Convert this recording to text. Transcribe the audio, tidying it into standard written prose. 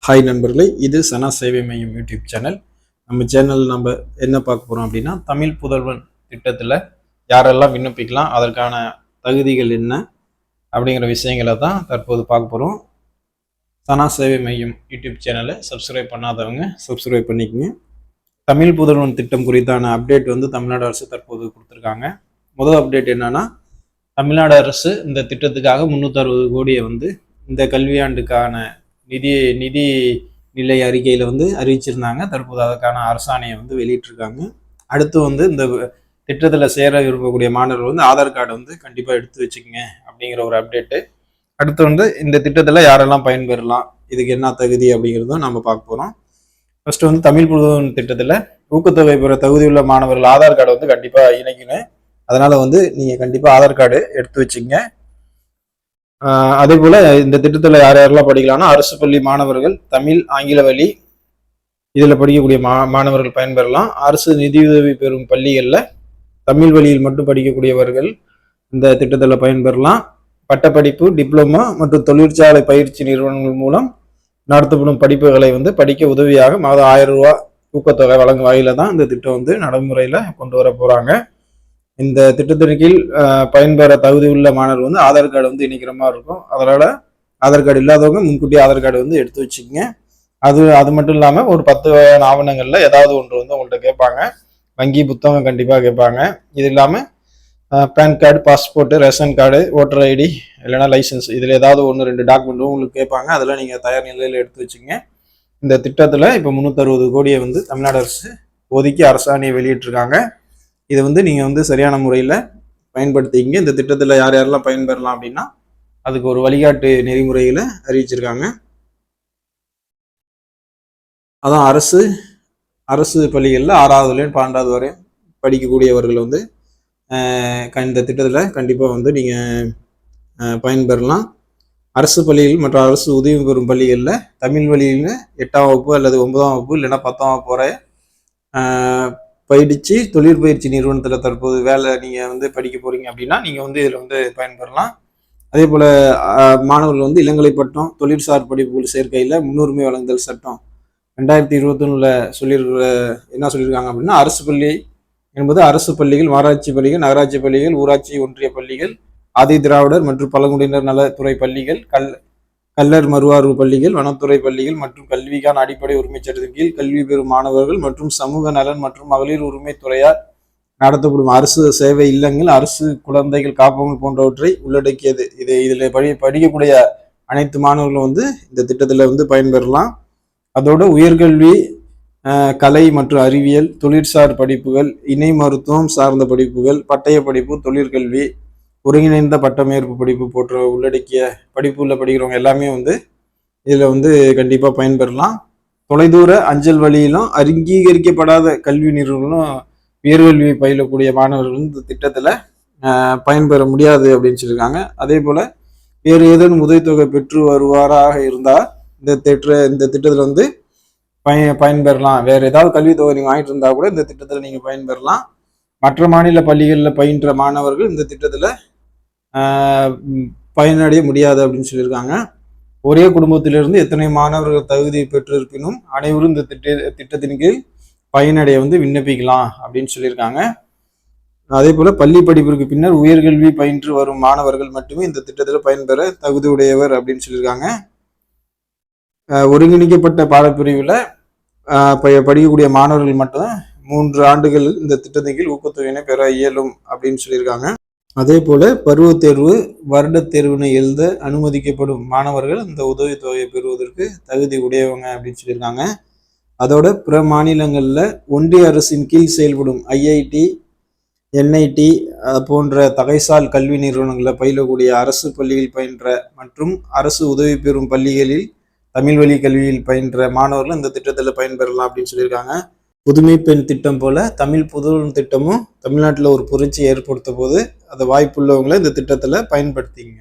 Hi நண்பர்களே, இது சனா சேவை மையம் யூடியூப் சேனல். நம்ம சேனல் நம்ம என்ன பார்க்க போகிறோம் அப்படின்னா, தமிழ் புதல்வன் திட்டத்தில் யாரெல்லாம் விண்ணப்பிக்கலாம், அதற்கான தகுதிகள் என்ன அப்படிங்கிற விஷயங்களை தான் தற்போது பார்க்க போகிறோம். சனா சேவை மையம் யூடியூப் சேனலை சப்ஸ்கிரைப் பண்ணாதவங்க சப்ஸ்கிரைப் பண்ணிக்கோங்க. தமிழ் புதல்வன் திட்டம் குறித்தான அப்டேட் தமிழ்நாடு அரசு தற்போது கொடுத்துருக்காங்க. முதல் அப்டேட் என்னன்னா, தமிழ்நாடு அரசு இந்த திட்டத்துக்காக 360 கோடியை இந்த கல்வியாண்டுக்கான நிதி நிலை அறிக்கையில் அறிவிச்சிருந்தாங்க. தற்போது அதற்கான அரசாணையை வெளியிட்டிருக்காங்க. அடுத்து இந்த திட்டத்தில் சேர விரும்பக்கூடிய மாணவர்கள் ஆதார் கார்டு கண்டிப்பாக எடுத்து வச்சுக்கோங்க அப்படிங்கிற ஒரு அப்டேட்டு. அடுத்து இந்த திட்டத்தில் யாரெல்லாம் பயன்பெறலாம், இதுக்கு என்ன தகுதி அப்படிங்கிறதும் நம்ம பார்க்க போகிறோம். ஃபர்ஸ்ட் தமிழ் புதல்வன் திட்டத்தில் ஊக்கத்தொகை பெற தகுதியுள்ள மாணவர்கள் ஆதார் கார்டை கண்டிப்பாக இணைக்கணும். அதனால நீங்கள் கண்டிப்பாக ஆதார் கார்டு எடுத்து வச்சுக்கங்க. அதே போல இந்த திட்டத்தில் யார் யாரெல்லாம் படிக்கலாம்னா, அரசு பள்ளி மாணவர்கள் தமிழ் ஆங்கில வழி இதில் படிக்கக்கூடிய மாணவர்கள் பயன்பெறலாம். அரசு நிதியுதவி பெறும் பள்ளிகளில் தமிழ் வழியில் மட்டும் படிக்கக்கூடியவர்கள் இந்த திட்டத்தில் பயன்பெறலாம். பட்டப்படிப்பு, டிப்ளமோ மற்றும் தொழிற்சாலை பயிற்சி நிறுவனங்கள் மூலம் நடத்தப்படும் படிப்புகளை படிக்க உதவியாக மாதம் 1000 ரூபா ஊக்கத்தொகை வழங்கும் வகையில தான் இந்த திட்டம் நடைமுறையில் கொண்டு வர போறாங்க. இந்த திட்டத்தின் கீழ் பயன்பெற தகுதி உள்ள மாணவர் ஆதார் கார்டு இணைக்கிற மாதிரி இருக்கும். அதனால ஆதார் கார்டு இல்லாதவங்க முன்கூட்டி ஆதார் கார்டு எடுத்து வச்சுக்கோங்க. அது மட்டும் இல்லாமல் ஒரு 10 வகையான ஆவணங்கள்ல ஏதாவது ஒன்று உங்கள்கிட்ட கேட்பாங்க. வங்கி புத்தகம் கண்டிப்பாக கேட்பாங்க. இது இல்லாமல் PAN card, passport, ration card, voter ID இல்லைன்னா லைசன்ஸ், இதில் ஏதாவது 1-2 டாக்குமெண்ட்டும் உங்களுக்கு கேட்பாங்க. அதெல்லாம் நீங்கள் தயார் நிலையில் எடுத்து வச்சுக்கோங்க. இந்த திட்டத்தில் இப்போ 360 கோடியை தமிழ்நாடு அரசு ஒதுக்கி அரசாணையை வெளியிட்டிருக்காங்க. இதை நீங்கள் சரியான முறையில் பயன்படுத்திக்கிங்க. இந்த திட்டத்தில் யார் யாரெல்லாம் பயன்பெறலாம் அப்படின்னா, அதுக்கு ஒரு வழிகாட்டு நெறிமுறைகளை அறிவிச்சிருக்காங்க. அதான் அரசு பள்ளிகளில் 6ஆவதுலேயும் 12ஆவது வரை படிக்கக்கூடியவர்கள் இந்த திட்டத்தில் கண்டிப்பாக நீங்கள் பயன்பெறலாம். அரசு பள்ளிகள் மற்றும் அரசு உதவி பெறும் பள்ளிகளில் தமிழ் வழியில் 8ஆம் வகுப்பு அல்லது 9ஆம் வகுப்பு இல்லைன்னா 10ஆம் வகுப்பு வரை படித்து தொழிற்பயிற்சி நிறுவனத்தில் தற்போது வேலை நீங்கள் படிக்க போகிறீங்க அப்படின்னா நீங்கள் இதில் பயன்பெறலாம். அதே போல் மாணவர்கள் இளங்கலை பட்டம், தொழிற்சார் படிப்புகள் சேர்க்கையில் முன்னுரிமை வழங்குதல் சட்டம் 2021 என்ன சொல்லியிருக்காங்க அப்படின்னா, அரசு பள்ளி என்பது அரசு பள்ளிகள், மாநகராட்சி பள்ளிகள், நகராட்சி பள்ளிகள், ஊராட்சி ஒன்றிய பள்ளிகள், ஆதி திராவிடர் மற்றும் பழங்குடியினர் நலத்துறை பள்ளிகள், கல்லர் மறுவாழ்வு பள்ளிகள், வனத்துறை பள்ளிகள் மற்றும் கல்விக்கான அடிப்படை உரிமை சட்டத்தின் கீழ் கல்வி பெறும் மாணவர்கள் மற்றும் சமூக நலன் மற்றும் மகளிர் உரிமை துறையால் நடத்தப்படும் அரசு சேவை இல்லங்கள், அரசு குழந்தைகள் காப்பகங்கள் போன்றவற்றை உள்ளடக்கியது. இதில் படிக்கக்கூடிய அனைத்து மாணவர்களும் இந்த திட்டத்தில் பயன்பெறலாம். அதோட உயர்கல்வி, கலை மற்றும் அறிவியல், தொழிற்சார் படிப்புகள், இணை மருத்துவம் சார்ந்த படிப்புகள், பட்டய படிப்பு, தொழிற்கல்வி, ஒருங்கிணைந்த பட்டமேற்பு படிப்பு போன்ற உள்ளடக்கிய படிப்புள்ள படிக்கிறவங்க எல்லாமே இதில் கண்டிப்பாக பயன்பெறலாம். தொலைதூர அஞ்சல் வழியிலும் அங்கீகரிக்கப்படாத கல்வி நிறுவனம் உயர்கல்வி பயிலக்கூடிய மாணவர்கள் இந்த திட்டத்தில் பயன்பெற முடியாது அப்படின்னு சொல்லியிருக்காங்க. அதே போல் வேறு ஏதேனும் உதவித்தொகை பெற்று வருவாராக இருந்தால் இந்த திட்டத்தில் பயன்பெறலாம். வேறு ஏதாவது கல்வித்தொகை நீங்கள் வாங்கிட்டு இருந்தால் கூட இந்த திட்டத்தில் நீங்கள் பயன்பெறலாம். மற்ற மாநில பள்ளிகளில் பயின்ற மாணவர்கள் இந்த திட்டத்தில் பயனடைய முடியாது அப்படின்னு சொல்லியிருக்காங்க. ஒரே குடும்பத்திலிருந்து எத்தனை மாணவர்கள் தகுதி பெற்றிருப்பினும் அனைவரும் இந்த திட்டத்தின் கீழ் பயனடைய விண்ணப்பிக்கலாம் அப்படின்னு சொல்லியிருக்காங்க. அதே போல பள்ளி படிப்பிற்கு பின்னர் உயர்கல்வி பயின்று வரும் மாணவர்கள் மட்டுமே இந்த திட்டத்தில் பயன்பெற தகுதியுடையவர் அப்படின்னு சொல்லியிருக்காங்க. ஒருங்கிணைக்கப்பட்ட பாடப்பிரிவில் படிக்கக்கூடிய மாணவர்கள் மட்டும் 3 ஆண்டுகள் இந்த திட்டத்தின் கீழ் ஊக்கத்தொகையினை பெற இயலும் அப்படின்னு சொல்லியிருக்காங்க. அதே போல பருவத் தேர்வு, வருட தேர்வினை எழுத அனுமதிக்கப்படும் மாணவர்கள் இந்த உதவித்தொகையை பெறுவதற்கு தகுதி உடையவங்க அப்படின்னு சொல்லியிருக்காங்க. அதோட பிற மாநிலங்களில் ஒன்றிய அரசின் கீழ் செயல்படும் ஐஐடி, என்ஐடி போன்ற தகைசால் கல்வி நிறுவனங்களில் பயிலக்கூடிய அரசு பள்ளியில் பயின்ற மற்றும் அரசு உதவி பெறும் பள்ளிகளில் தமிழ் வழி கல்வியில் பயின்ற மாணவர்கள் இந்த திட்டத்தில் பயன்பெறலாம் அப்படின்னு சொல்லியிருக்காங்க. புதுமை பெண் திட்டம் போல தமிழ் புதல்வன் திட்டமும் தமிழ்நாட்டில் ஒரு புரட்சி ஏற்படுத்த போது அந்த வாய்ப்புள்ளவங்களை இந்த திட்டத்தில் பயன்படுத்திங்க.